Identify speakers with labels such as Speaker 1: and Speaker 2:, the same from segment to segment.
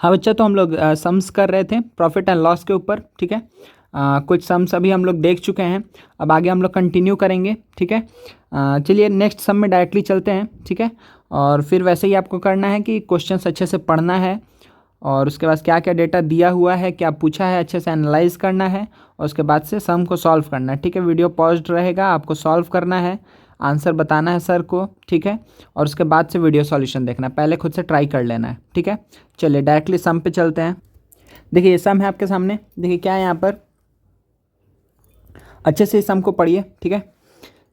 Speaker 1: हाँ बच्चा, तो हम लोग सम्स कर रहे थे प्रॉफिट एंड लॉस के ऊपर, ठीक है। कुछ सम्स अभी हम लोग देख चुके हैं, अब आगे हम लोग कंटिन्यू करेंगे, ठीक है। चलिए नेक्स्ट सम में डायरेक्टली चलते हैं, ठीक है। और फिर वैसे ही आपको करना है कि क्वेश्चंस अच्छे से पढ़ना है, और उसके बाद क्या क्या डेटा दिया हुआ है, क्या पूछा है, अच्छे से एनालाइज करना है, और उसके बाद से सम को सॉल्व करना है, ठीक है। वीडियो पॉज्ड रहेगा, आपको सॉल्व करना है, आंसर बताना है सर को, ठीक है। और उसके बाद से वीडियो सॉल्यूशन देखना है, पहले खुद से ट्राई कर लेना है, ठीक है। चलिए डायरेक्टली सम पे चलते हैं। देखिए ये सम है आपके सामने, देखिए क्या है यहाँ पर, अच्छे से इस सम को पढ़िए, ठीक है।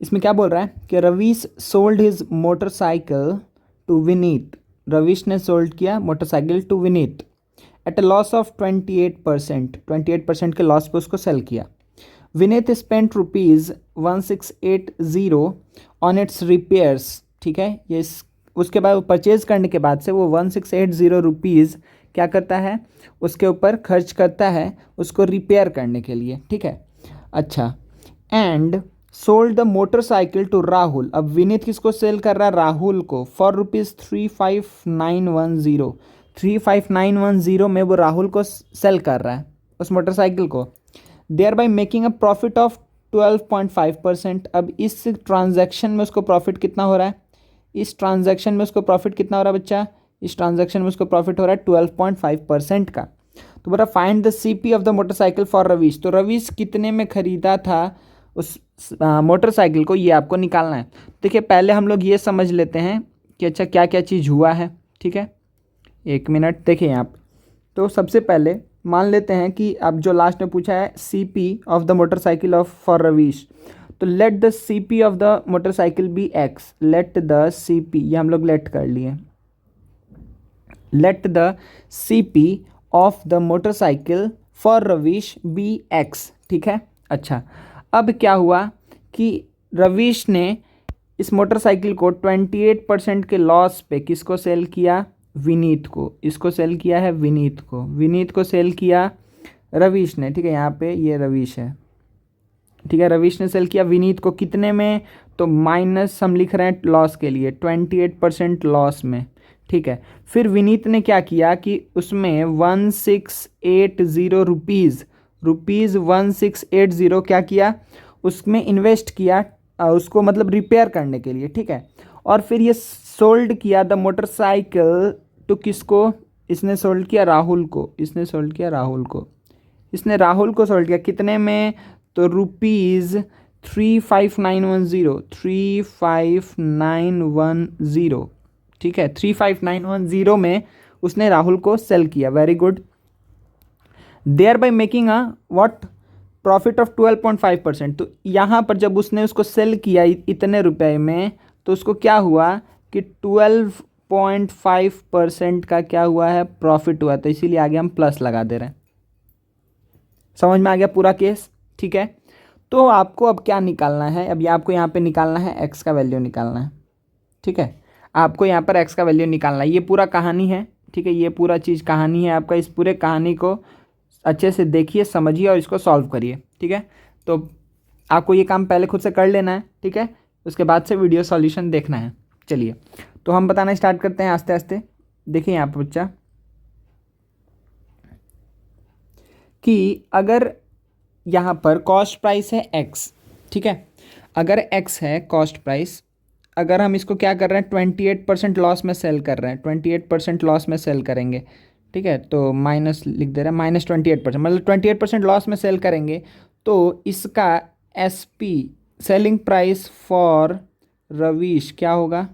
Speaker 1: इसमें क्या बोल रहा है कि Ravish sold his motorcycle to Vineet. Ravish ने सोल्ड किया motorcycle to Vineet at a loss of 28%, 28% के लॉस पे उसको सेल किया। Vineet spent ₹1680 on its repairs, ठीक है। ये उसके बाद परचेज करने के बाद से वो 1680 रुपीज़ क्या करता है, उसके ऊपर खर्च करता है उसको रिपेयर करने के लिए, ठीक है। अच्छा, and sold the motorcycle to Rahul. अब विनीत किसको सेल कर रहा है, राहुल को, फॉर ₹35910, 35910 में वो राहुल को सेल कर रहा है उस मोटरसाइकिल को, thereby making a profit of 12.5%। अब इस ट्रांजैक्शन में उसको प्रॉफिट कितना हो रहा है, इस ट्रांजैक्शन में उसको प्रॉफिट कितना हो रहा है बच्चा, इस ट्रांजैक्शन में उसको प्रॉफिट हो रहा है 12.5% का। तो बोला find the CP of the motorcycle for Ravish. तो रवीश कितने में खरीदा था उस मोटरसाइकिल को, ये आपको निकालना है। देखिए पहले हम लोग ये समझ लेते हैं कि अच्छा क्या क्या चीज़ हुआ है, ठीक है। एक मिनट, देखिए यहाँ पे तो सबसे पहले मान लेते हैं कि अब जो लास्ट में पूछा है CP of the motorcycle of for Ravish, तो let the CP of the motorcycle be x. Let the CP, ये हम लोग लेट कर लिए, let the CP of the motorcycle for Ravish be x, ठीक है। अच्छा, अब क्या हुआ कि रवीश ने इस मोटरसाइकिल को 28% के लॉस पे किसको सेल किया, विनीत को। इसको सेल किया है विनीत को, विनीत को सेल किया रवीश ने, ठीक है। यहाँ पे ये रवीश है, ठीक है। रवीश ने सेल किया विनीत को कितने में, तो माइनस हम लिख रहे हैं लॉस के लिए, 28% लॉस में, ठीक है। फिर विनीत ने क्या किया कि उसमें 1680 रुपीज़ 1680 क्या किया, उसमें इन्वेस्ट किया, उसको मतलब रिपेयर करने के लिए, ठीक है। और फिर ये सोल्ड किया द मोटरसाइकिल टू किसको, इसने सोल्ड किया राहुल को, इसने सोल्ड किया राहुल को, इसने राहुल को सोल्ड किया कितने में, तो ₹35,910, 35,910, ठीक है। 35,910 में उसने राहुल को सेल किया, very good. Thereby making a what, profit of 12.5%। तो यहाँ पर जब उसने उसको सेल किया इतने रुपए में, तो उसको क्या हुआ कि 12.5% का क्या हुआ है, प्रॉफिट हुआ। तो इसीलिए आगे हम प्लस लगा दे रहे हैं। समझ में आ गया पूरा केस, ठीक है। तो आपको अब क्या निकालना है, अब आपको यहाँ पे निकालना है एक्स का वैल्यू निकालना है, ठीक है। आपको यहाँ पर एक्स का वैल्यू निकालना है, ये पूरा कहानी है, ठीक है। ये पूरा चीज़ कहानी है आपका, इस पूरे कहानी को अच्छे से देखिए, समझिए और इसको सॉल्व करिए, ठीक है। तो आपको ये काम पहले खुद से कर लेना है, ठीक है। उसके बाद से वीडियो सॉल्यूशन देखना है। चलिए तो हम बताना स्टार्ट करते हैं आस्ते आस्ते। देखिए यहाँ पर बच्चा कि अगर यहाँ पर कॉस्ट प्राइस है एक्स, ठीक है। अगर एक्स है कॉस्ट प्राइस, अगर हम इसको क्या कर रहे हैं 28% लॉस में सेल कर रहे हैं, 28% लॉस में सेल करेंगे, ठीक है। तो माइनस लिख दे रहे हैं, -28%, मतलब 28% लॉस में सेल करेंगे। तो इसका SP selling price for Ravish क्या होगा,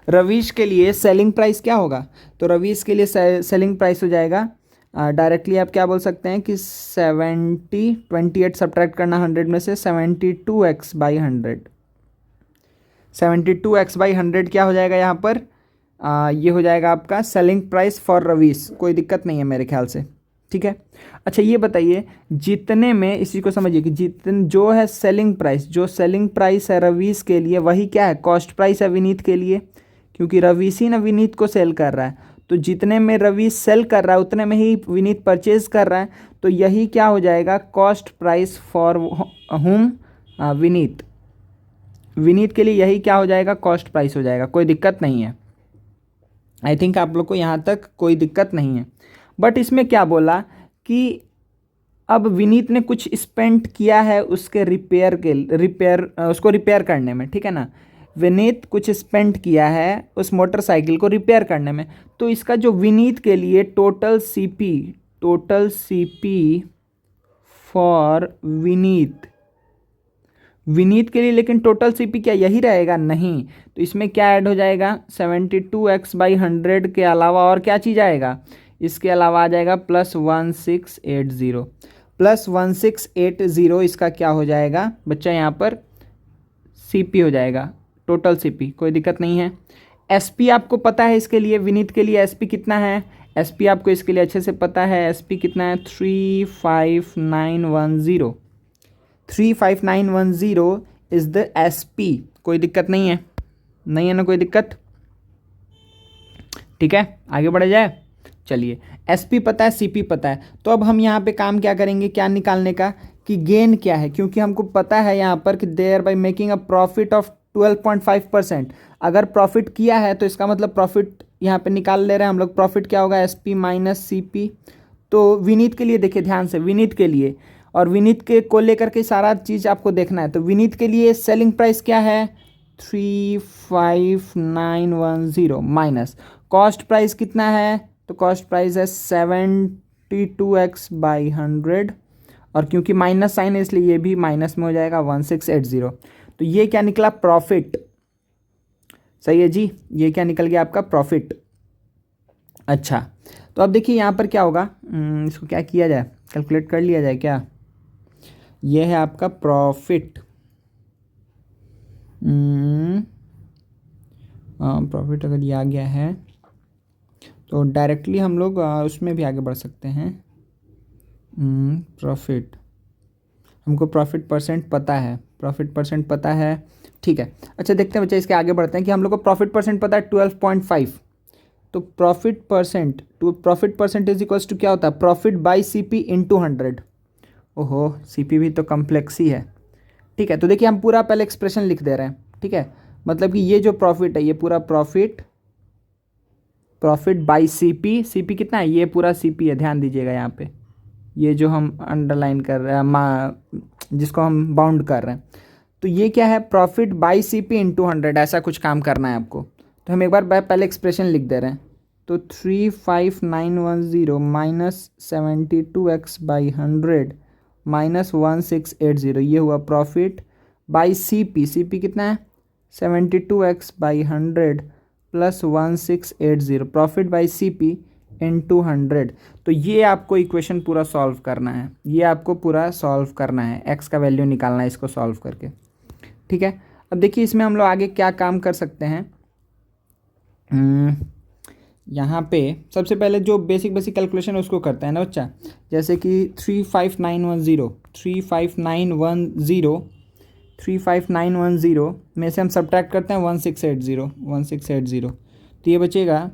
Speaker 1: रवीश के लिए सेलिंग प्राइस क्या होगा, तो रवीश के लिए सेलिंग प्राइस हो जाएगा डायरेक्टली आप क्या बोल सकते हैं कि 28 सब्ट्रैक्ट करना 100 में से, 72x/100, 72x/100 क्या हो जाएगा यहाँ पर, ये हो जाएगा आपका सेलिंग प्राइस फॉर रवीश। कोई दिक्कत नहीं है मेरे ख्याल से, ठीक है। अच्छा ये बताइए जितने में, इसी को समझिए कि जितने जो है सेलिंग प्राइस, जो सेलिंग प्राइस है रवीश के लिए वही क्या है, कॉस्ट प्राइस है विनीत के लिए, क्योंकि रवीश ही ना विनीत को सेल कर रहा है। तो जितने में रवीश सेल कर रहा है उतने में ही विनीत परचेज कर रहा है, तो यही क्या हो जाएगा, कॉस्ट प्राइस फॉर हुम, विनीत। विनीत के लिए यही क्या हो जाएगा, कॉस्ट प्राइस हो जाएगा। कोई दिक्कत नहीं है, आई थिंक आप लोग को यहाँ तक कोई दिक्कत नहीं है। बट इसमें क्या बोला कि अब विनीत ने कुछ स्पेंड किया है उसके उसको रिपेयर करने में, ठीक है ना। विनीत कुछ स्पेंड किया है उस मोटरसाइकिल को रिपेयर करने में, तो इसका जो विनीत के लिए टोटल सीपी फॉर विनीत के लिए, लेकिन टोटल सीपी क्या यही रहेगा? नहीं। तो इसमें क्या ऐड हो जाएगा? 72x/100 के अलावा और क्या चीज़ आएगा? इसके अलावा आ जाएगा +1680। +1680 इसका क्या हो जाएगा बच्चा? यहाँ पर सीपी हो जाएगा, टोटल सीपी, कोई दिक्कत नहीं है। एसपी आपको पता है इसके लिए, विनीत के लिए एसपी कितना है? एसपी आपको इसके लिए अच्छे से पता है। एसपी कितना है? 35910। 35910 इज द एसपी। कोई दिक्कत नहीं है, नहीं है ना कोई दिक्कत? ठीक है, आगे बढ़ा जाए। चलिए, एसपी पता है, सीपी पता है, तो अब हम यहाँ पे काम क्या करेंगे, क्या निकालने का, कि गेन क्या है। क्योंकि हमको पता है यहाँ पर कि thereby making a profit of 12.5%। अगर प्रॉफिट किया है तो इसका मतलब प्रॉफिट यहाँ पे निकाल ले रहे हैं हम लोग। प्रॉफिट क्या होगा? SP minus CP. तो विनीत के लिए देखिए ध्यान से, विनीत के लिए, और विनीत के को लेकर के सारा चीज़ आपको देखना है। तो विनीत के लिए सेलिंग प्राइस क्या है? 35910 माइनस कॉस्ट प्राइस कितना है? तो कॉस्ट प्राइस है 72x/100, और क्योंकि माइनस साइन है इसलिए ये भी माइनस में हो जाएगा 1680। तो ये क्या निकला? प्रॉफिट। सही है जी, ये क्या निकल गया आपका? प्रॉफिट। अच्छा, तो अब देखिए यहाँ पर क्या होगा, इसको क्या किया जाए, कैलकुलेट कर लिया जाए क्या? ये है आपका प्रॉफिट। प्रॉफिट अगर ये आ गया है तो डायरेक्टली हम लोग उसमें भी आगे बढ़ सकते हैं। प्रॉफिट, हमको प्रॉफिट परसेंट पता है, प्रॉफिट परसेंट पता है, ठीक है। अच्छा, देखते हैं बच्चे, इसके आगे बढ़ते हैं कि हम लोग को प्रॉफिट परसेंट पता है 12.5। तो profit percent is equals to क्या होता है? Profit by CP into 100। ओहो, सीपी भी तो कम्प्लेक्स ही है। ठीक है, तो देखिए हम पूरा पहले एक्सप्रेशन लिख दे रहे हैं, ठीक है। मतलब कि ये जो प्रॉफिट है, ये पूरा प्रॉफिट बाई सीपी। सीपी कितना है? ये पूरा सीपी है, ध्यान दीजिएगा यहाँ पे, ये जो हम अंडरलाइन कर रहे हैं, जिसको हम बाउंड कर रहे हैं। तो ये क्या है? प्रॉफिट बाई सीपी इंटू 100, ऐसा कुछ काम करना है आपको। तो हम एक बार पहले एक्सप्रेशन लिख दे रहे हैं। तो 35910 माइनस 72x/100 माइनस 1680, ये हुआ प्रॉफिट बाई सीपी। सीपी कितना है? 72x/100 plus 1680, profit by CP into 100। तो ये आपको इक्वेशन पूरा सॉल्व करना है, ये आपको पूरा सॉल्व करना है, एक्स का वैल्यू निकालना है इसको सॉल्व करके, ठीक है। अब देखिए इसमें हम लोग आगे क्या काम कर सकते हैं। यहाँ पे सबसे पहले जो बेसिक कैलकुलेशन है उसको करते हैं ना बच्चा। जैसे कि 35910 में से हम सब्ट्रैक्ट करते हैं 1680। तो ये बचेगा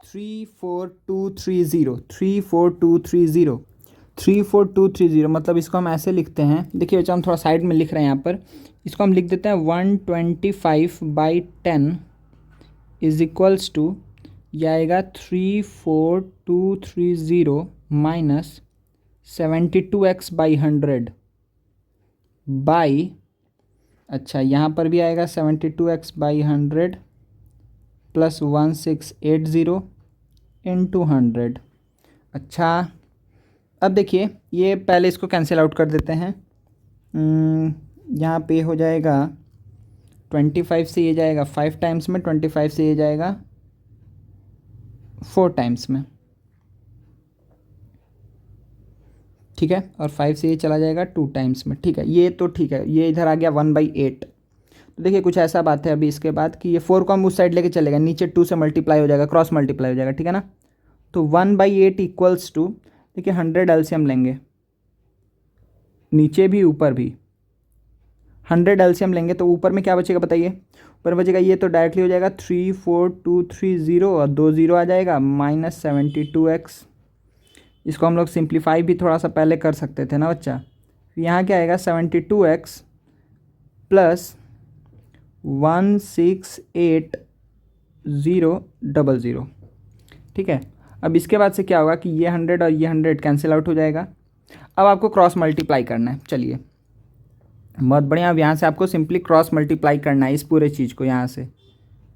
Speaker 1: 34230। मतलब इसको हम ऐसे लिखते हैं, देखिए बच्चा हम थोड़ा साइड में लिख रहे हैं यहाँ पर, इसको हम लिख देते हैं 125/10 इज इक्वल्स टू, यह आएगा 34230 माइनस 72x/100 बाई, अच्छा यहाँ पर भी आएगा 72x/100 प्लस 1680 इंटू 100। अच्छा, अब देखिए ये पहले इसको कैंसिल आउट कर देते हैं। यहाँ पे हो जाएगा 25 से ये जाएगा 5 टाइम्स में, 25 से ये जाएगा 4 टाइम्स में, ठीक है। और 5 से ये चला जाएगा 2 टाइम्स में, ठीक है। ये तो ठीक है, ये इधर आ गया 1/8। तो देखिए कुछ ऐसा बात है अभी इसके बाद कि ये 4 को हम उस साइड लेके चलेगा, नीचे 2 से मल्टीप्लाई हो जाएगा, क्रॉस मल्टीप्लाई हो जाएगा, ठीक है ना। तो 1/8 इक्वल्स टू, देखिए 100 एलसीएम लेंगे, नीचे भी ऊपर भी 100 एलसीएम लेंगे, तो ऊपर में क्या बचेगा बताइए? ऊपर बचेगा ये तो डायरेक्टली हो जाएगा 34230 और 2 0 आ जाएगा माइनस 72x। इसको हम लोग सिंप्लीफाई भी थोड़ा सा पहले कर सकते थे ना बच्चा। यहाँ क्या आएगा 72x प्लस 168 000। ठीक है, अब इसके बाद से क्या होगा कि ये 100 और ये 100 कैंसिल आउट हो जाएगा। अब आपको क्रॉस मल्टीप्लाई करना है। चलिए बहुत बढ़िया, अब यहाँ से आपको सिंपली क्रॉस मल्टीप्लाई करना है इस पूरे चीज़ को। यहाँ से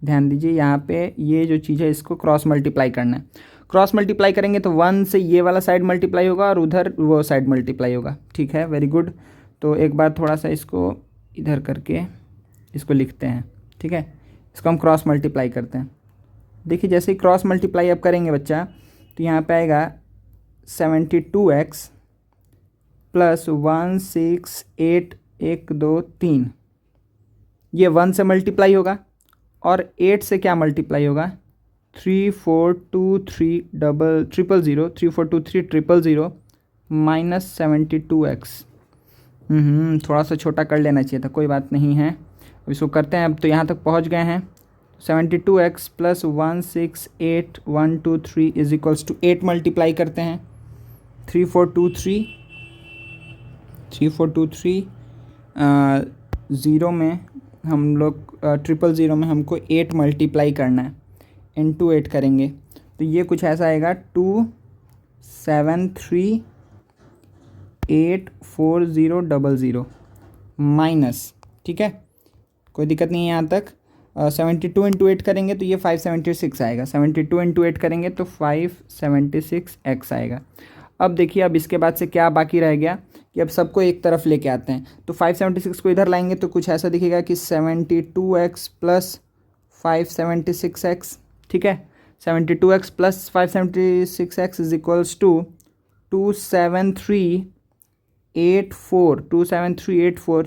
Speaker 1: ध्यान दीजिए, यहाँ पे ये जो चीज़ है इसको क्रॉस मल्टीप्लाई करना है। क्रॉस मल्टीप्लाई करेंगे तो 1 से ये वाला साइड मल्टीप्लाई होगा और उधर वो साइड मल्टीप्लाई होगा। ठीक है, वेरी गुड। तो एक बार थोड़ा सा इसको इधर करके इसको लिखते हैं। ठीक है, इसको हम क्रॉस मल्टीप्लाई करते हैं। देखिए जैसे ही क्रॉस मल्टीप्लाई अब करेंगे बच्चा, तो यहाँ पे आएगा 72x प्लस 168 1 2 3, ये 1 से मल्टीप्लाई होगा और 8 से क्या मल्टीप्लाई होगा, 3423 माइनस 72x। थोड़ा सा छोटा कर लेना चाहिए था, कोई बात नहीं है। अब इसको करते हैं। अब तो यहाँ तक पहुँच गए हैं। 72x plus 168123 is equals to 8 multiply करते हैं। 3423 ज़ीरो में हम लोग 000 में हमको 8 मल्टीप्लाई करना है, इंटू 8 करेंगे तो ये कुछ ऐसा आएगा 27384000 माइनस। ठीक है, कोई दिक्कत नहीं है यहाँ तक। 72 इंटू 8 करेंगे तो ये 576 आएगा। 72 इंटू 8 करेंगे तो 576x आएगा। अब देखिए, अब इसके बाद से क्या बाकी रह गया कि अब सबको एक तरफ लेके आते हैं। तो 576 को इधर लाएंगे तो कुछ ऐसा दिखेगा कि 72x प्लस 576x। ठीक है, 72x plus 576x is equals to 27384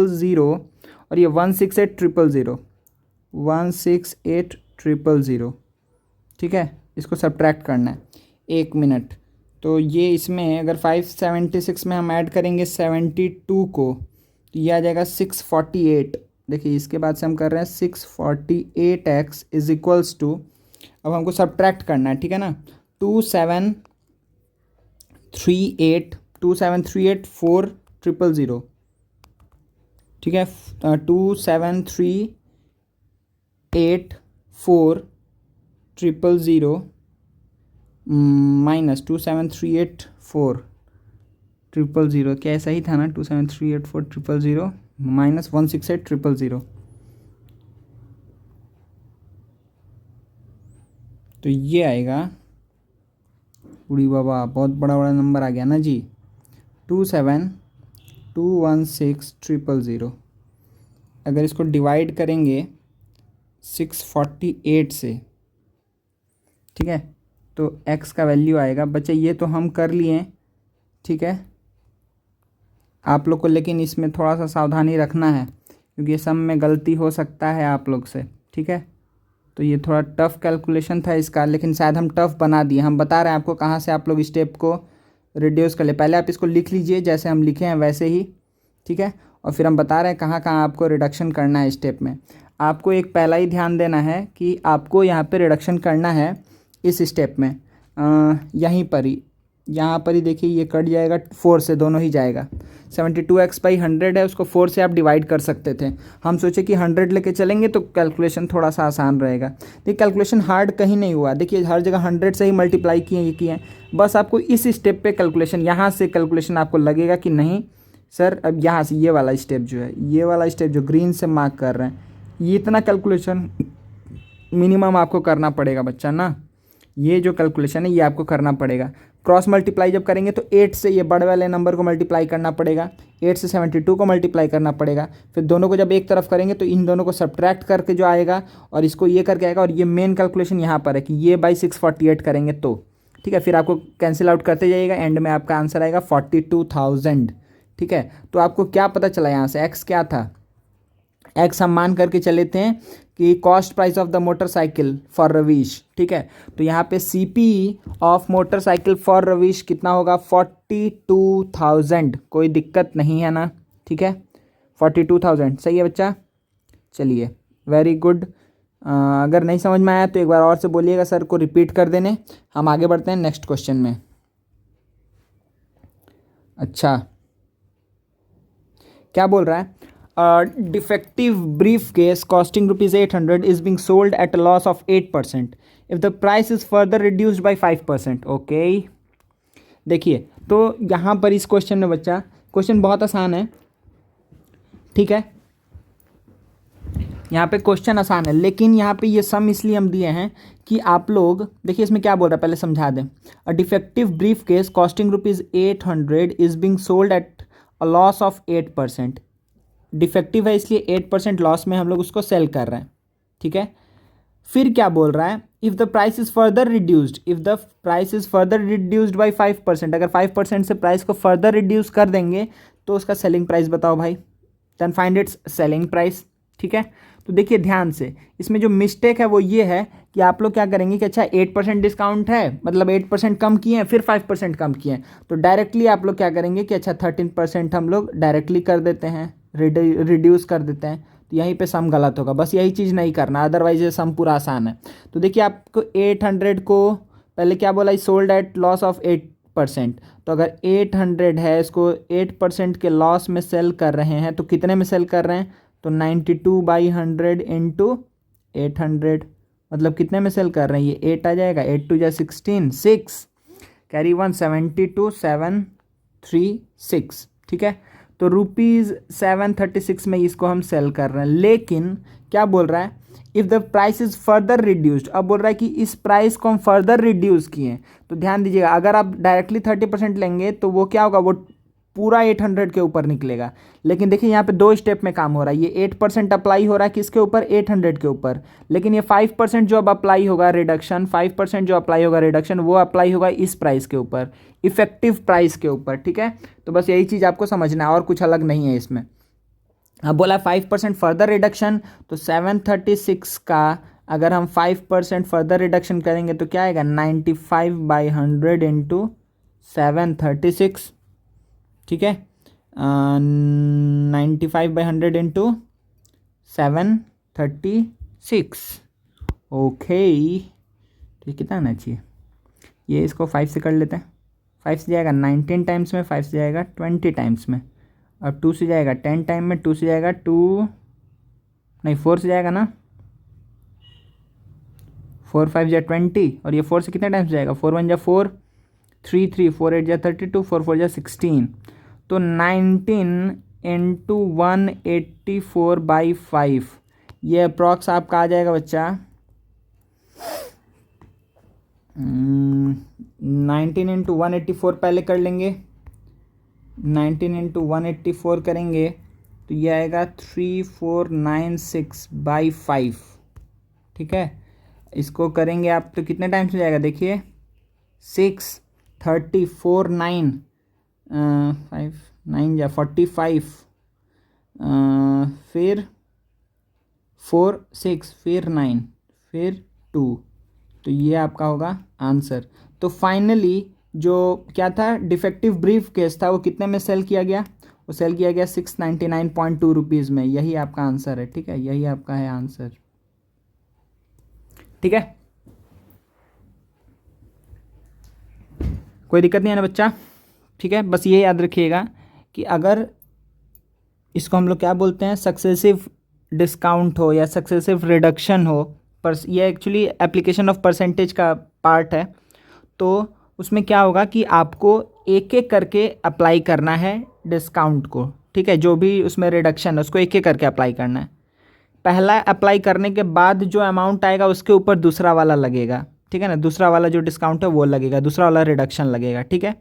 Speaker 1: 000 और ये 168,000। ठीक है, इसको सब्ट्रैक्ट करना है। 1 मिनट। तो ये इसमें अगर 576 में हम ऐड करेंगे 72 को तो ये आ जाएगा 648। देखिए इसके बाद से हम कर रहे हैं 648x इज इक्वल्स टू, अब हमको सब्ट्रैक्ट करना है। ठीक है ना, 27384 ठीक है, 27384 माइनस 27384 क्या ऐसा ही था ना, 27384 माइनस 168,000। तो ये आएगा, उड़ी बाबा बहुत बड़ा बड़ा नंबर आ गया ना जी, 27216,000। अगर इसको डिवाइड करेंगे 648 से, ठीक है, तो x का वैल्यू आएगा बच्चे, ये तो हम कर लिए। ठीक है, आप लोग को लेकिन इसमें थोड़ा सा सावधानी रखना है क्योंकि सम में गलती हो सकता है आप लोग से। ठीक है, तो ये थोड़ा टफ़ कैलकुलेशन था इसका, लेकिन शायद हम टफ़ बना दिए। हम बता रहे हैं आपको कहाँ से आप लोग स्टेप को रिड्यूस कर ले। पहले आप इसको लिख लीजिए जैसे हम लिखे हैं वैसे ही। ठीक है, और फिर हम बता रहे हैं कहाँ कहाँ आपको रिडक्शन करना है स्टेप में। आपको एक पहला ही ध्यान देना है कि आपको यहाँ पे रिडक्शन करना है इस स्टेप में, यहीं पर ही, यहाँ पर ही देखिए ये कट जाएगा, 4 से दोनों ही जाएगा। 72x/100 है, उसको 4 से आप डिवाइड कर सकते थे। हम सोचे कि 100 लेके चलेंगे तो कैलकुलेशन थोड़ा सा आसान रहेगा। देखिए कैलकुलेशन हार्ड कहीं नहीं हुआ, देखिए हर जगह 100 से ही मल्टीप्लाई किए हैं। बस आपको इस स्टेप पे कैलकुलेशन, यहाँ से कैलकुलेशन आपको लगेगा कि नहीं सर अब यहाँ से ये वाला स्टेप जो है, ये वाला स्टेप जो ग्रीन से मार्क कर रहे हैं, ये इतना कैलकुलेशन मिनिमम आपको करना पड़ेगा बच्चा ना। ये जो कैलकुलेशन है ये आपको करना पड़ेगा। क्रॉस मल्टीप्लाई जब करेंगे तो 8 से ये बड़े वाले नंबर को मल्टीप्लाई करना पड़ेगा, 8 से 72 को मल्टीप्लाई करना पड़ेगा। फिर दोनों को जब एक तरफ करेंगे तो इन दोनों को सब्ट्रैक्ट करके जो आएगा और इसको ये करके आएगा, और ये मेन कैलकुलेशन यहाँ पर है कि ये बाई 648 करेंगे तो। ठीक है, फिर आपको कैंसिल आउट करते जाइएगा, एंड में आपका आंसर आएगा 42,000। ठीक है, तो आपको क्या पता चला यहाँ से, एक्स क्या था, एक्स हम मान करके चले थे कि cost price of the motorcycle for Ravish. ठीक है, तो यहाँ पे CP of motorcycle for Ravish कितना होगा, 42,000। कोई दिक्कत नहीं है ना। ठीक है, 42,000 सही है बच्चा। चलिए वेरी गुड। अगर नहीं समझ में आया तो एक बार और से बोलिएगा, सर को रिपीट कर देने। हम आगे बढ़ते हैं नेक्स्ट क्वेश्चन में। अच्छा क्या बोल रहा है, defective briefcase costing rupees 800 is being sold at a loss of 8% if the price is further reduced by 5%. Okay, देखिए तो यहाँ पर इस क्वेश्चन में बच्चा, क्वेश्चन बहुत आसान है, ठीक है, यहाँ पे क्वेश्चन आसान है, लेकिन यहाँ पे ये सम इसलिए हम दिए हैं कि आप लोग देखिए इसमें क्या बोल रहा है, पहले समझा दें. A defective brief case costing rupees 800 is being sold at a loss of 8%. Defective है इसलिए 8% लॉस में हम लोग उसको सेल कर रहे हैं, ठीक है. फिर क्या बोल रहा है, if the price is further reduced, if the price is further reduced by 5%, अगर 5% से प्राइस को फर्दर रिड्यूस कर देंगे तो उसका सेलिंग प्राइस बताओ भाई, then find its selling price, ठीक है. तो देखिए ध्यान से, इसमें जो मिस्टेक है वो ये है कि आप लोग क्या करेंगे कि अच्छा 8% डिस्काउंट है, मतलब 8% कम किए हैं, फिर 5% कम किए हैं, तो डायरेक्टली आप लोग क्या करेंगे कि अच्छा 13% हम लोग डायरेक्टली कर देते हैं, रिड्यूस कर देते हैं. तो यहीं पे सम गलत होगा, बस यही चीज़ नहीं करना, अदरवाइज ये सम पूरा आसान है. तो देखिए आपको 800 को पहले क्या बोला, सोल्ड एट लॉस ऑफ 8%. तो अगर 800 है, इसको 8% के लॉस में सेल कर रहे हैं, तो कितने में सेल कर रहे हैं, तो 92/100 इंटू 800, मतलब कितने में सेल कर रहे हैं, ये 8 आ जाएगा, 8 2 जा 16, 6 कैरी 172,736, ठीक है. तो ₹736 में इसको हम सेल कर रहे हैं, लेकिन क्या बोल रहा है, if the price is further reduced, अब बोल रहा है कि इस प्राइस को हम फर्दर रिड्यूस किए. तो ध्यान दीजिएगा, अगर आप डायरेक्टली 30% लेंगे तो वो क्या होगा, वो पूरा 800 के ऊपर निकलेगा. लेकिन देखिए यहाँ पे दो स्टेप में काम हो रहा है, ये 8% अप्लाई हो रहा है किसके ऊपर, 800 के ऊपर, लेकिन ये 5% जो अब अप्लाई होगा रिडक्शन, 5% जो अप्लाई होगा रिडक्शन, वो अप्लाई होगा इस प्राइस के ऊपर, इफेक्टिव प्राइस के ऊपर, ठीक है. तो बस यही चीज़ आपको समझना है, और कुछ अलग नहीं है इसमें. अब बोला 5% फर्दर रिडक्शन, तो 736 का अगर हम 5% फर्दर रिडक्शन करेंगे तो क्या आएगा, 95/100 इंटू 736, ठीक है, 95/100 इंटू 736. ओके, तो ये कितना आना चाहिए, ये इसको 5 से कर लेते हैं, 5 से जाएगा 19 टाइम्स में, 5 से जाएगा 20 टाइम्स में, और 2 से जाएगा 10 टाइम में, 2 से जाएगा 4 से जाएगा ना, 4 5 जा 20, और ये 4 से कितने टाइम्स जाएगा, 4 1 जा 4, 3 3 4 8 जा 32, 4 4 जा 16. तो 19 इंटू 184/5, ये अप्रॉक्स आपका आ जाएगा बच्चा 19 इंटू 184 पहले कर लेंगे, 19 इंटू 184 करेंगे तो ये आएगा 3496/5, ठीक है. इसको करेंगे आप तो कितने टाइम्स में जाएगा, देखिए 6 30 4 9 5 9 जा 45, फिर 4 6 फिर 9 फिर 2, तो ये आपका होगा आंसर. तो फाइनली जो क्या था, डिफेक्टिव ब्रीफ केस था, वो कितने में सेल किया गया, वो सेल किया गया 699.2 रुपीज़ में. यही आपका आंसर है, ठीक है, यही आपका है आंसर, ठीक है. कोई दिक्कत नहीं है ना बच्चा, ठीक है. बस ये याद रखिएगा कि अगर इसको हम लोग क्या बोलते हैं, सक्सेसिव डिस्काउंट हो या सक्सेसिव रिडक्शन हो, पर ये एक्चुअली एप्लीकेशन ऑफ परसेंटेज का पार्ट है, तो उसमें क्या होगा कि आपको एक एक करके अप्लाई करना है डिस्काउंट को, ठीक है, जो भी उसमें रिडक्शन है उसको एक एक करके अप्लाई करना है. पहला अप्लाई करने के बाद जो अमाउंट आएगा उसके ऊपर दूसरा वाला लगेगा, ठीक है ना, दूसरा वाला जो डिस्काउंट है वो लगेगा, दूसरा वाला रिडक्शन लगेगा, ठीक है.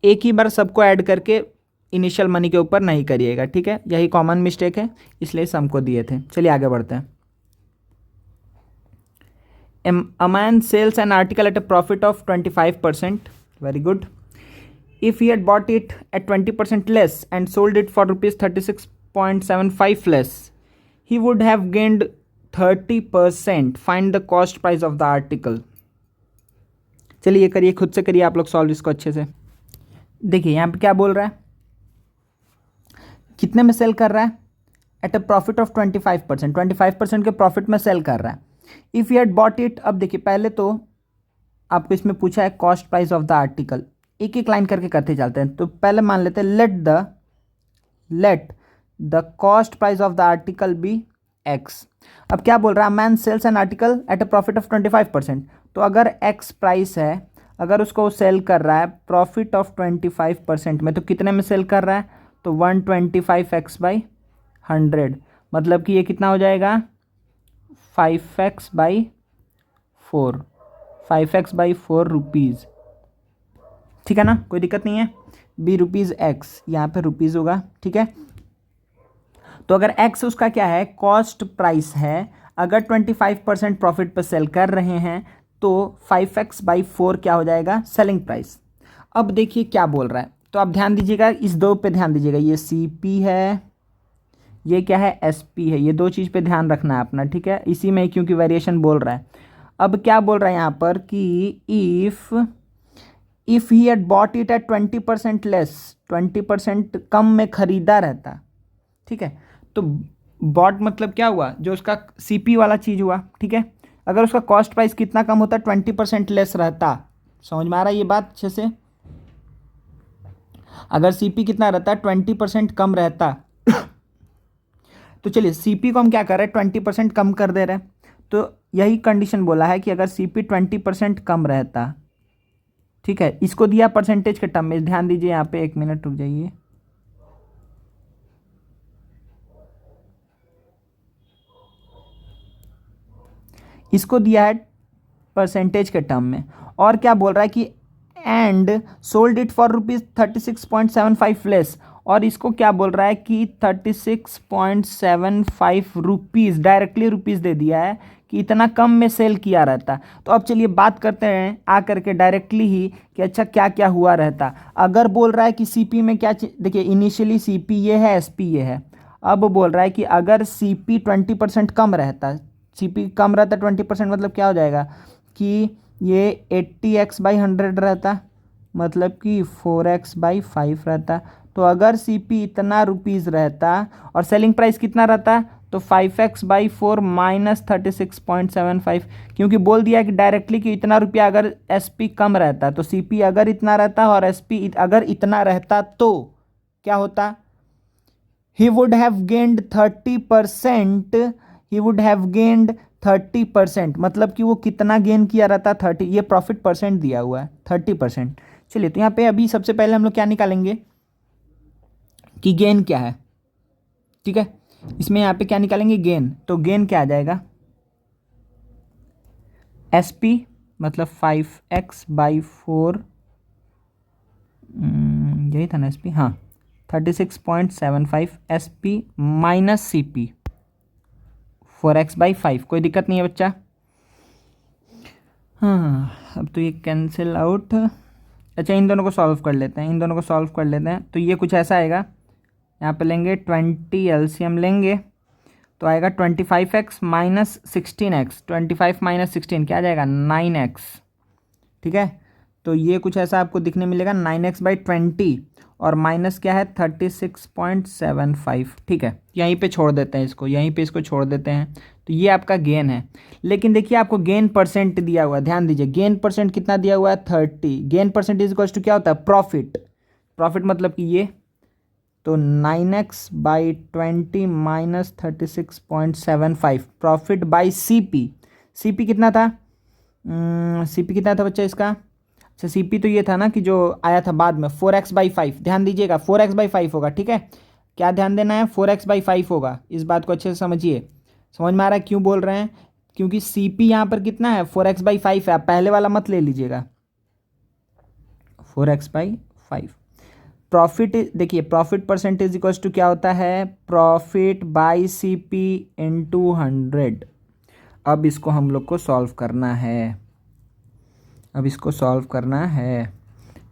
Speaker 1: एक ही बार सबको ऐड करके इनिशियल मनी के ऊपर नहीं करिएगा, ठीक है, यही कॉमन मिस्टेक है, इसलिए सबको दिए थे. चलिए आगे बढ़ते हैं. A man sells an article at a profit of 25%. Very good. If he had bought it at 20% less and sold it for rupees 36.75 less, he would have gained 30%. Find the cost price of the article. चलिए करिए, खुद से करिए आप लोग solve इसको अच्छे से. देखिए यहाँ पे क्या बोल रहा है, कितने में सेल कर रहा है, एट अ प्रॉफिट ऑफ 25%, 25% के प्रॉफिट में सेल कर रहा है. If you had bought it, अब देखिए पहले तो आपको इसमें पूछा है cost price of the article, एक एक लाइन करके करते चलते हैं. तो पहले मान लेते हैं let the cost price of the article be x. अब क्या बोल रहा है, man sells an article at a profit of 25%। तो अगर एक्स प्राइस है, अगर उसको सेल कर रहा है प्रॉफिट ऑफ 25% में, तो कितने में सेल कर रहा है, तो 125x/100, मतलब कि ये कितना हो जाएगा 5x/4, 5x/4 रुपीज़। ठीक है ना, कोई दिक्कत नहीं है। बी रुपीज़ एक्स, यहाँ पे रुपीज़ होगा, ठीक है। तो अगर एक्स उसका क्या है, कॉस्ट प्राइस है, अगर 25% प्रॉफिट पर सेल कर रहे हैं तो 5x/4 क्या हो जाएगा, सेलिंग प्राइस। अब देखिए क्या बोल रहा है, तो आप ध्यान दीजिएगा, इस दो पे ध्यान दीजिएगा, ये CP है, ये क्या है SP है, ये दो चीज़ पे ध्यान रखना है अपना, ठीक है, इसी में क्योंकि वेरिएशन बोल रहा है। अब क्या बोल रहा है यहाँ पर कि if he had bought it at 20% less, 20% कम में खरीदा रहता, ठीक है। तो बॉट मतलब क्या हुआ, जो उसका CP वाला चीज़ हुआ, ठीक है। अगर उसका कॉस्ट प्राइस कितना कम होता, 20% लेस रहता, समझ में आ रहा है ये बात अच्छे से। अगर CP कितना रहता, 20% कम रहता तो चलिए CP को हम क्या कर रहे हैं, 20% कम कर दे रहे हैं। तो यही कंडीशन बोला है कि अगर CP 20% कम रहता, ठीक है, इसको दिया परसेंटेज के टर्म में, ध्यान दीजिए यहाँ पे, 1 मिनट रुक जाइए। इसको दिया है परसेंटेज के टर्म में, और क्या बोल रहा है कि and sold it for ₹36.75 less, और इसको क्या बोल रहा है कि 36.75 रुपीज़, डायरेक्टली रुपीज़ दे दिया है कि इतना कम में सेल किया रहता। तो अब चलिए बात करते हैं आकर के डायरेक्टली ही कि अच्छा क्या क्या हुआ रहता। अगर बोल रहा है कि CP में क्या, देखिए इनिशियली CP ये है, SP ये है। अब बोल रहा है कि अगर CP 20% कम रहता, CP कम रहता 20%, मतलब क्या हो जाएगा कि ये 80x/100 रहता, मतलब कि 4x/5 रहता। तो अगर CP इतना रुपीज़ रहता और सेलिंग प्राइस कितना रहता, तो 5x/4 माइनस 36.75, क्योंकि बोल दिया कि डायरेक्टली कि इतना रुपया अगर SP कम रहता, तो CP अगर इतना रहता और SP अगर इतना रहता तो क्या होता, he would have gained 30%, he would have gained 30%, मतलब कि वो कितना गेन किया रहता, 30, ये प्रॉफिट परसेंट दिया हुआ है 30%। चलिए, तो यहाँ पे अभी सबसे पहले हम लोग क्या निकालेंगे कि गेन क्या है, ठीक है। इसमें यहाँ पे क्या निकालेंगे, गेन। तो गेन क्या आ जाएगा, SP मतलब 5x/4, यही था ना SP, हाँ 36.75 SP माइनस CP 4x/5, कोई दिक्कत नहीं है बच्चा। हाँ, अब तो ये कैंसिल आउट। अच्छा, इन दोनों को सॉल्व कर लेते हैं, इन दोनों को सॉल्व कर लेते हैं। तो ये कुछ ऐसा आएगा, यहाँ पे लेंगे 20 LCM लेंगे, तो आएगा 25x माइनस 16x, 25 माइनस 16 क्या आ जाएगा, 9x, ठीक है। तो ये कुछ ऐसा आपको दिखने मिलेगा, 9x/20, और माइनस क्या है 36.75, ठीक है। यहीं पे छोड़ देते हैं इसको, यहीं पे इसको छोड़ देते हैं। तो ये आपका गेन है। लेकिन देखिए आपको गेन परसेंट दिया हुआ है, ध्यान दीजिए, गेन परसेंट कितना दिया हुआ है, 30। Gain percent is equal to क्या होता है, प्रॉफिट। प्रॉफिट मतलब कि ये, तो 9x/20 minus 36.75 profit by CP। CP कितना था, CP कितना था बच्चा इसका, अच्छा CP तो ये था ना कि जो आया था बाद में 4x/5, ध्यान दीजिएगा 4x/5 होगा, ठीक है। क्या ध्यान देना है, 4x/5 होगा, इस बात को अच्छे से समझिए। समझ में आ रहा है क्यों बोल रहे हैं, क्योंकि CP यहाँ पर कितना है, 4x/5 है, आप पहले वाला मत ले लीजिएगा, 4x/5। प्रॉफिट, देखिए प्रॉफिट परसेंटेज इक्वल्स टू क्या होता है, प्रॉफिट बाई CP इंटू 100। अब इसको हम लोग को सॉल्व करना है, अब इसको सॉल्व करना है।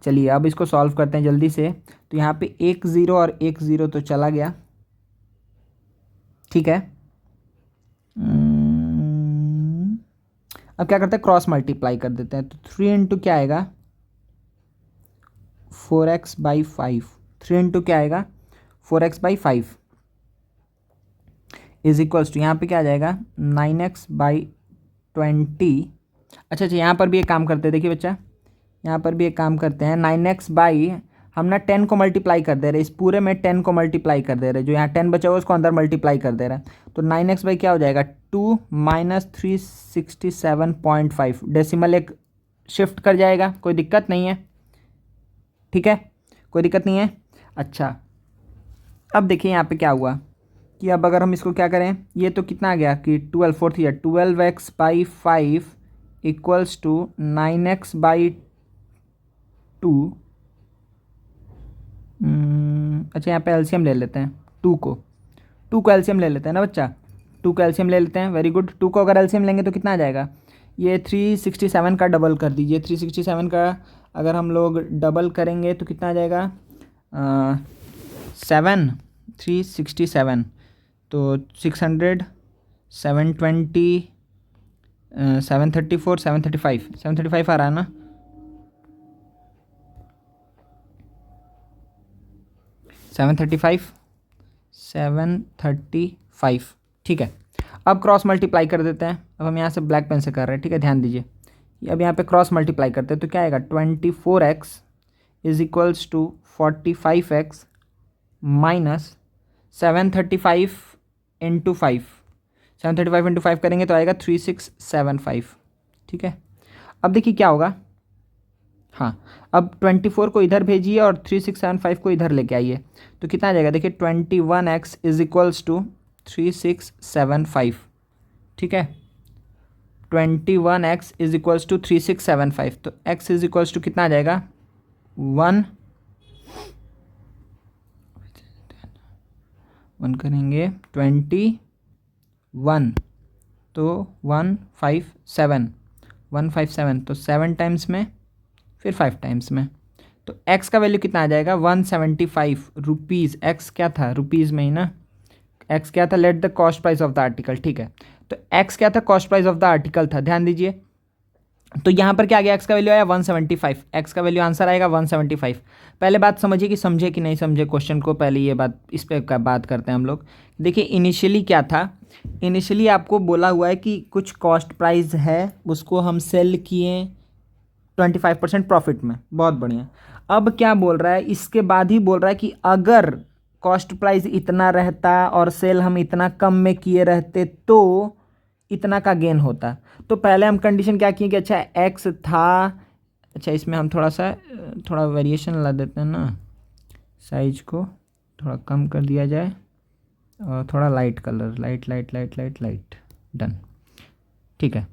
Speaker 1: चलिए अब इसको सॉल्व करते हैं जल्दी से। तो यहाँ पे 1 0 और 1 0 तो चला गया, ठीक है। अब क्या करते हैं, क्रॉस मल्टीप्लाई कर देते हैं। तो 3 इंटू क्या आएगा, 4x/5, 3 इंटू क्या आएगा, 4x/5 इज इक्वल्स टू, यहाँ पे क्या आ जाएगा 9x/20। अच्छा, यहाँ पर भी एक काम करते हैं, देखिए बच्चा, यहाँ पर भी एक काम करते हैं, 9x/ हम ना 10 को मल्टीप्लाई कर दे रहे, इस पूरे में 10 को मल्टीप्लाई कर दे रहे, जो यहाँ 10 बचा हुआ उसको अंदर मल्टीप्लाई कर दे रहा है। तो 9x बाई क्या हो जाएगा 2 माइनस 367.5, डेसिमल एक शिफ्ट कर जाएगा, कोई दिक्कत नहीं है, ठीक है, कोई दिक्कत नहीं है। अच्छा अब देखिए यहाँ पे क्या हुआ कि अब अगर हम इसको क्या करें, ये तो कितना आ गया कि 12 fourth year 12x by 5 equals to 9x by 2। अच्छा यहाँ पे एलसीएम ले लेते हैं, 2 को एलसीएम ले लेते हैं ना बच्चा, 2 को एलसीएम ले लेते हैं, वेरी गुड। 2 को अगर एलसीएम लेंगे तो कितना आ जाएगा, ये 367 का डबल कर दीजिए, 367 का अगर हम लोग डबल करेंगे तो कितना आ जाएगा 367, तो 600 720 734 735 आ रहा है ना, 735, ठीक है। अब क्रॉस मल्टीप्लाई कर देते हैं, अब हम यहाँ से ब्लैक पेन से कर रहे हैं, ठीक है, ध्यान दीजिए। अब यहाँ पे क्रॉस मल्टीप्लाई करते हैं तो क्या आएगा 24x is equals to 45x minus 735 into 5, 735 into 5 करेंगे तो आएगा 3675, ठीक है। अब देखिए क्या होगा, हाँ अब 24 को इधर भेजिए और 3675 को इधर लेके आइए तो कितना आ जाएगा, देखिए 21x इज इक्वल्स टू 3675, ठीक है, 21x इज इक्वल्स टू 3675, तो x इज इक्वल्स टू कितना आ जाएगा 1 करेंगे 21 तो 157 तो 7 टाइम्स में फिर 5 टाइम्स में, तो x का वैल्यू कितना आ जाएगा 175 रुपीज़। x क्या था रुपीज़ में ही ना, x क्या था, late the cost price of the article, ठीक है, तो x क्या था, cost price of the article था, ध्यान दीजिए। तो यहाँ पर क्या आ गया, x का वैल्यू आया 175, x का वैल्यू आंसर आएगा 175। पहले बात समझिए कि समझे कि नहीं समझे क्वेश्चन को, पहले ये बात इस पर बात करते हैं हम लोग। देखिए इनिशियली क्या था, इनिशियली आपको बोला हुआ है कि कुछ कॉस्ट प्राइस है उसको हम सेल किए 25% प्रॉफिट में, बहुत बढ़िया। अब क्या बोल रहा है, इसके बाद ही बोल रहा है कि अगर कॉस्ट प्राइस इतना रहता और सेल हम इतना कम में किए रहते तो इतना का गेन होता। तो पहले हम कंडीशन क्या किए कि अच्छा एक्स था, अच्छा इसमें हम थोड़ा वेरिएशन ला देते हैं ना, साइज को थोड़ा कम कर दिया जाए और थोड़ा लाइट कलर, लाइट, डन, ठीक है।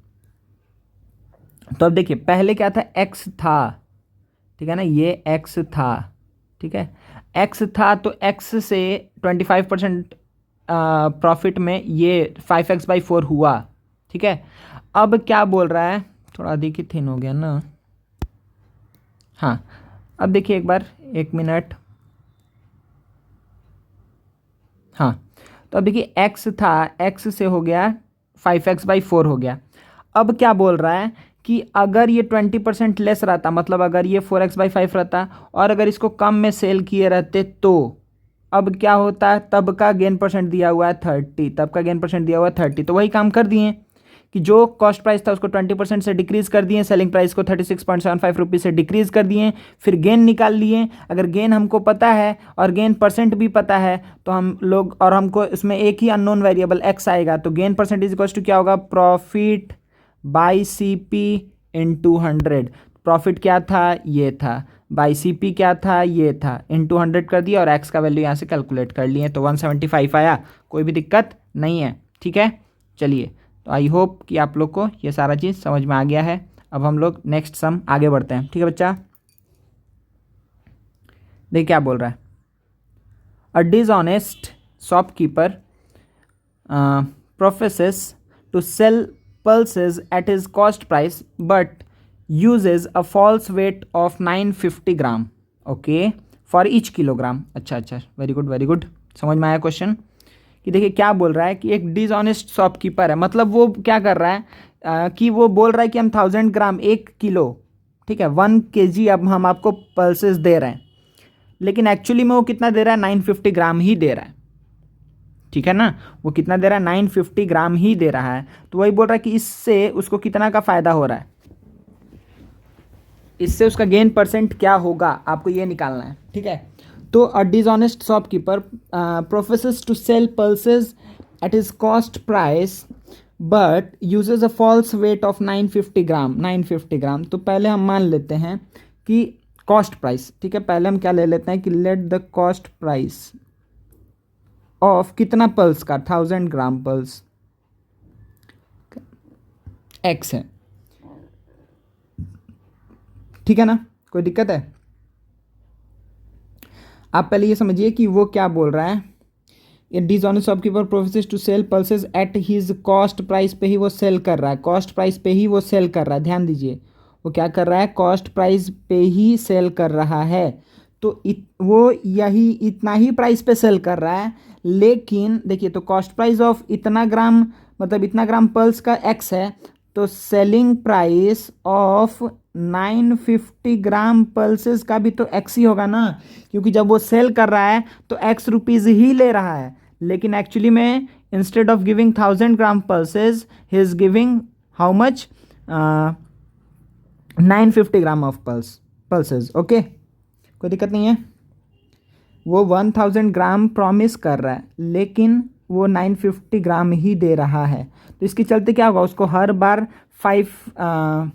Speaker 1: तो अब देखिए पहले क्या था, x था, ठीक है ना, ये x था, ठीक है, x था तो x से 25% प्रॉफिट में ये 5x बाई 4 हुआ, ठीक है। अब क्या बोल रहा है, थोड़ा देखिए थिन हो गया ना, हाँ अब देखिए एक बार, एक मिनट, हाँ तो अब देखिए x था, x से हो गया 5x बाई 4 हो गया। अब क्या बोल रहा है कि अगर ये 20% लेस रहता, मतलब अगर ये 4x बाई 5 रहता और अगर इसको कम में सेल किए रहते तो अब क्या होता है, तब का गेन परसेंट दिया हुआ है 30, तब का गेन परसेंट दिया हुआ है 30, तो वही काम कर दिए कि जो कॉस्ट प्राइस था उसको 20% से डिक्रीज कर दिए, सेलिंग प्राइस को 36.75 रुपीज़ से डिक्रीज कर दिए, फिर गेन निकाल लिए। अगर गेन हमको पता है और गेन परसेंट भी पता है तो हम लोग, और हमको इसमें एक ही अननोन वेरिएबल x आएगा, तो gain percent is equal to क्या होगा, प्रॉफिट बाई CP इंटू 100। प्रॉफिट क्या था, ये था, बाई CP क्या था, ये था, इंटू 100 कर दिया और x का वैल्यू यहाँ से कैलकुलेट कर लिए, तो 175 आया, कोई भी दिक्कत नहीं है, ठीक है। चलिए तो आई होप कि आप लोग को ये सारा चीज़ समझ में आ गया है। अब हम लोग नेक्स्ट सम आगे बढ़ते हैं, ठीक है बच्चा। देखिए क्या बोल रहा है, a dishonest shopkeeper professes to sell pulses at his cost price but uses a false weight of 950 gram, okay, for each kilogram. अच्छा, वेरी गुड, समझ में आया क्वेश्चन। कि देखिए क्या बोल रहा है कि एक डिसऑनेस्ट शॉपकीपर है, मतलब वो क्या कर रहा है कि वो बोल रहा है कि हम 1000 ग्राम 1 किलो, ठीक है, 1 kg अब हम आपको पल्सेस दे रहे हैं, लेकिन एक्चुअली में वो कितना दे रहा है, 950 ग्राम ही दे रहा है, ठीक है ना, वो कितना दे रहा है, 950 ग्राम ही दे रहा है। तो वही बोल रहा है कि इससे उसको कितना का फ़ायदा हो रहा है, इससे उसका गेन परसेंट क्या होगा आपको ये निकालना है, ठीक है। तो a dishonest shopkeeper professes to sell pulses at his cost price but uses a false weight of 950 gram 950 gram. तो पहले हम मान लेते हैं कि कॉस्ट प्राइस, ठीक है, पहले हम क्या ले लेते हैं कि late the cost price of कितना पल्स का 1000 ग्राम पल्स एक्स है, ठीक है ना, कोई दिक्कत है। आप पहले ये समझिए कि वो क्या बोल रहा है। ये dishonest shopkeeper professes to sell pulses at his cost price पे ही वो सेल कर रहा है, कॉस्ट प्राइस पे ही वो सेल कर रहा है, ध्यान दीजिए वो क्या कर रहा है, कॉस्ट प्राइस पे ही सेल कर रहा है। तो वो यही इतना ही प्राइस पे सेल कर रहा है, लेकिन देखिए तो कॉस्ट प्राइस ऑफ इतना ग्राम मतलब इतना ग्राम पल्स का एक्स है, तो selling price of 950 gram pulses का भी तो एक्स ही होगा ना, क्योंकि जब वो सेल कर रहा है तो एक्स रुपीज़ ही ले रहा है, लेकिन एक्चुअली में instead of giving 1000 gram pulses he is giving how much 950 gram of pulses. Okay, कोई दिक्कत नहीं है। वो 1000 ग्राम प्रॉमिस कर रहा है लेकिन वो 950 ग्राम ही दे रहा है, तो इसके चलते क्या होगा, उसको हर बार 50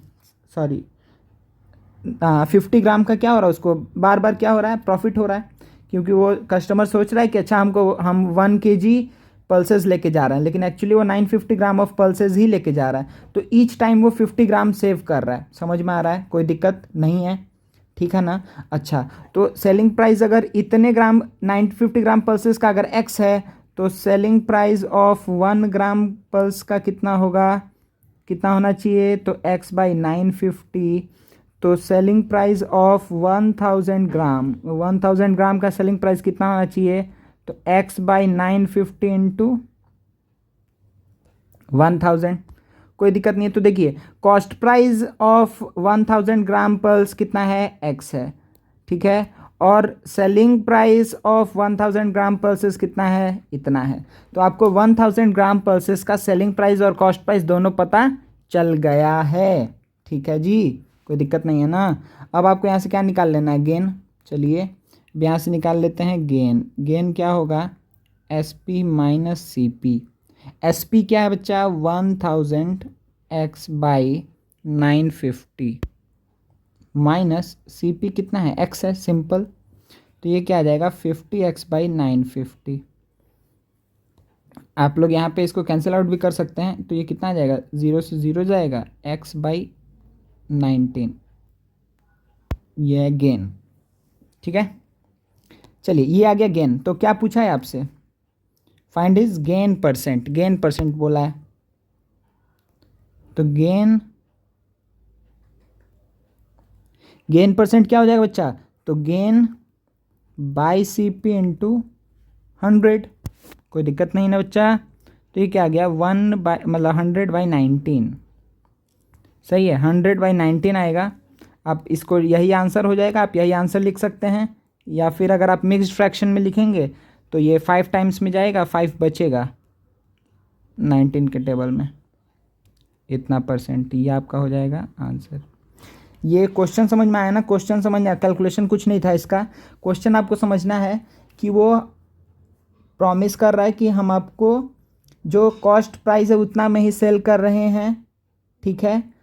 Speaker 1: ग्राम का क्या हो रहा है, उसको बार बार क्या हो रहा है, प्रॉफिट हो रहा है, क्योंकि वो कस्टमर सोच रहा है कि अच्छा हम 1 kg पल्सेस लेके जा रहे हैं, लेकिन एक्चुअली वो 950 ग्राम ऑफ पल्सेस ही लेके जा रहा है, तो ईच टाइम वो 50 ग्राम सेव कर रहा है। समझ में आ रहा है, कोई दिक्कत नहीं है, ठीक है ना। अच्छा, तो सेलिंग प्राइस अगर इतने ग्राम 950 ग्राम पल्सेस का अगर एक्स है, तो selling price of 1 gram pulse का कितना होगा, कितना होना चाहिए, तो एक्स बाई 950। तो सेलिंग प्राइस ऑफ 1000 ग्राम का सेलिंग प्राइस कितना होना चाहिए, तो एक्स बाई 950 इंटू 1000। कोई दिक्कत नहीं है। तो देखिए cost price of 1000 gram pulse कितना है, एक्स है, ठीक है, और selling price of 1000 gram pulses कितना है, इतना है। तो आपको 1000 ग्राम पल्सेस का सेलिंग प्राइस और कॉस्ट प्राइस दोनों पता चल गया है, ठीक है जी, कोई दिक्कत नहीं है ना। अब आपको यहाँ से क्या निकाल लेना है, गेन। चलिए यहाँ से निकाल लेते हैं गेन। गेन क्या होगा, S P minus C P. S P क्या है बच्चा, 1000 x by 950 minus C P कितना है, एक्स है, सिंपल। तो ये क्या आ जाएगा, 50 एक्स बाई 950। आप लोग यहाँ पे इसको कैंसिल आउट भी कर सकते हैं, तो ये कितना आ जाएगा, 0 से 0 जाएगा, एक्स बाई 19, ये है गेन, ठीक है। चलिए ये आ गया गेन। तो क्या पूछा है आपसे, find is gain percent, gain percent बोला है, तो गेन परसेंट क्या हो जाएगा बच्चा, तो gain by C P into 100। कोई दिक्कत नहीं ना बच्चा। तो ये क्या आ गया, 1 बाई मतलब 100 बाई 19, सही है, 100 बाई 19 आएगा। आप इसको यही आंसर हो जाएगा, आप यही आंसर लिख सकते हैं, या फिर अगर आप मिक्स्ड फ्रैक्शन में लिखेंगे तो ये 5 टाइम्स में जाएगा, 5 बचेगा 19 के टेबल में, इतना परसेंट, ये आपका हो जाएगा आंसर। ये क्वेश्चन समझ में आया ना, क्वेश्चन समझ में आया, कैलकुलेशन कुछ नहीं था इसका। क्वेश्चन आपको समझना है कि वो प्रॉमिस कर रहा है कि हम आपको जो कॉस्ट प्राइस है उतना में ही सेल कर रहे हैं, ठीक है,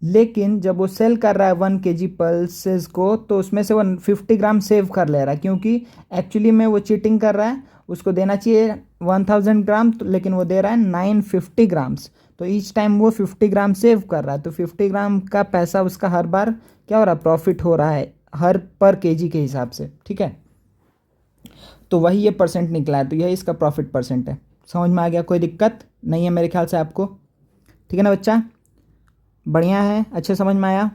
Speaker 1: लेकिन जब वो सेल कर रहा है 1 kg पल्सेस को, तो उसमें से वो 50 ग्राम सेव कर ले रहा है, क्योंकि एक्चुअली में वो चीटिंग कर रहा है, उसको देना चाहिए 1000 ग्राम, तो लेकिन वो दे रहा है 950 ग्राम्स, तो ईच टाइम वो 50 ग्राम सेव कर रहा है, तो 50 ग्राम का पैसा उसका हर बार क्या हो रहा है, प्रॉफिट हो रहा है, हर पर केजी के हिसाब से, ठीक है। तो वही ये परसेंट निकला है, तो यही इसका प्रॉफिट परसेंट है। समझ में आ गया, कोई दिक्कत नहीं है मेरे ख्याल से आपको, ठीक है ना बच्चा, बढ़िया है, अच्छे समझ में आया।